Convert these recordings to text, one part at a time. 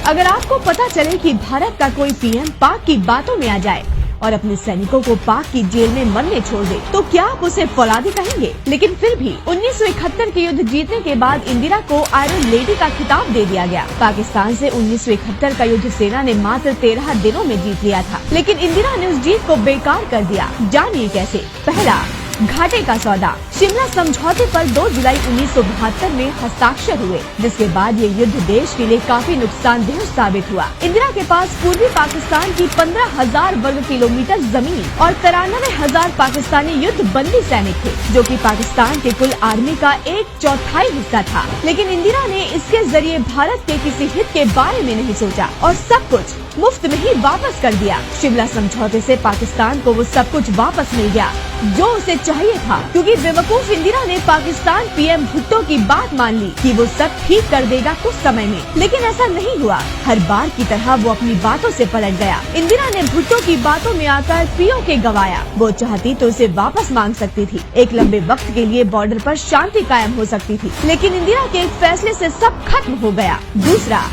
अगर आपको पता चले कि भारत का कोई पीएम पाक की बातों में आ जाए और अपने सैनिकों को पाक की जेल में मरने छोड़ दे, तो क्या आप उसे फौलादी कहेंगे? लेकिन फिर भी 1971 के युद्ध जीतने के बाद इंदिरा को आयरन लेडी का खिताब दे दिया गया। पाकिस्तान से 1971 का युद्ध सेना ने मात्र 13 दिनों में जीत लिया था, लेकिन इंदिरा ने उस जीत को बेकार कर दिया। जानिए कैसे। पहला, घाटे का सौदा। शिमला समझौते पर 2 जुलाई 1972 में हस्ताक्षर हुए, जिसके बाद ये युद्ध देश के लिए काफी नुकसानदेह साबित हुआ। इंदिरा के पास पूर्वी पाकिस्तान की 15,000 वर्ग किलोमीटर जमीन और 93,000 पाकिस्तानी युद्ध बंदी सैनिक थे, जो कि पाकिस्तान के कुल आर्मी का 1/4 हिस्सा था। लेकिन इंदिरा ने इसके जरिए भारत के किसी हित के बारे में नहीं सोचा और सब कुछ मुफ्त में ही वापस कर दिया। शिमला समझौते से पाकिस्तान को वो सब कुछ वापस मिल गया जो उसे चाहिए था, क्योंकि बेवकूफ इंदिरा ने पाकिस्तान पीएम भुट्टो की बात मान ली कि वो सब ठीक कर देगा कुछ समय में। लेकिन ऐसा नहीं हुआ। हर बार की तरह वो अपनी बातों से पलट गया। इंदिरा ने भुट्टो की बातों में आकर पीओके गवाया। वो चाहती तो उसे वापस मांग सकती थी। एक लंबे वक्त के लिए बॉर्डर पर शांति कायम हो सकती थी, लेकिन इंदिरा के एक फैसले से सब खत्म हो गया। दूसरा,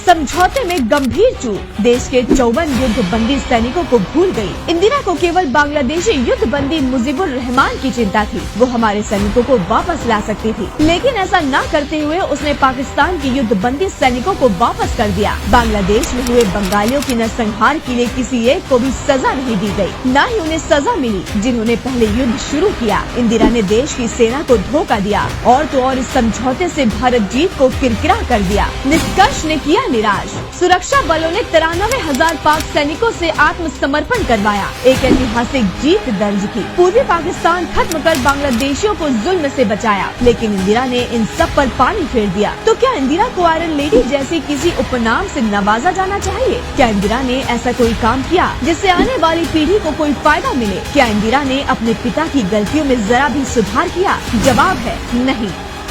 समझौते में गंभीर चूक। देश के 54 युद्ध बंदी सैनिकों को भूल गई। इंदिरा को केवल बांग्लादेशी युद्ध बंदी मुजीबुर रहमान की चिंता थी। वो हमारे सैनिकों को वापस ला सकती थी, लेकिन ऐसा न करते हुए उसने पाकिस्तान के युद्ध बंदी सैनिकों को वापस कर दिया। बांग्लादेश में हुए बंगालियों की नरसंहार के लिए किसी एक को भी सजा नहीं दी गई, न ही उन्हें सजा मिली जिन्होंने पहले युद्ध शुरू किया। इंदिरा ने देश की सेना को धोखा दिया और तो और इस समझौते से भारत जीत को किरकिरा कर दिया। निष्कर्ष ने किया निराश। सुरक्षा बलों ने 93,000 पाक सैनिकों से आत्मसमर्पण करवाया, एक ऐतिहासिक जीत दर्ज की। पूर्वी पाकिस्तान खत्म कर बांग्लादेशियों को जुल्म से बचाया, लेकिन इंदिरा ने इन सब पर पानी फेर दिया। तो क्या इंदिरा को आयरन लेडी जैसी किसी उपनाम से नवाजा जाना चाहिए? क्या इंदिरा ने ऐसा कोई काम किया जिससे आने वाली पीढ़ी को कोई फायदा मिले? क्या इंदिरा ने अपने पिता की गलतियों में जरा भी सुधार किया? जवाब है नहीं,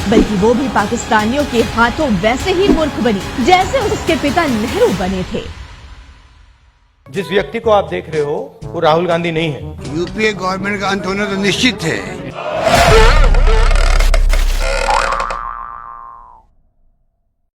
बल्कि वो भी पाकिस्तानियों के हाथों वैसे ही मूर्ख बनी जैसे उसके पिता नेहरू बने थे। जिस व्यक्ति को आप देख रहे हो वो राहुल गांधी नहीं है। यूपीए गवर्नमेंट का अंत होना तो निश्चित है।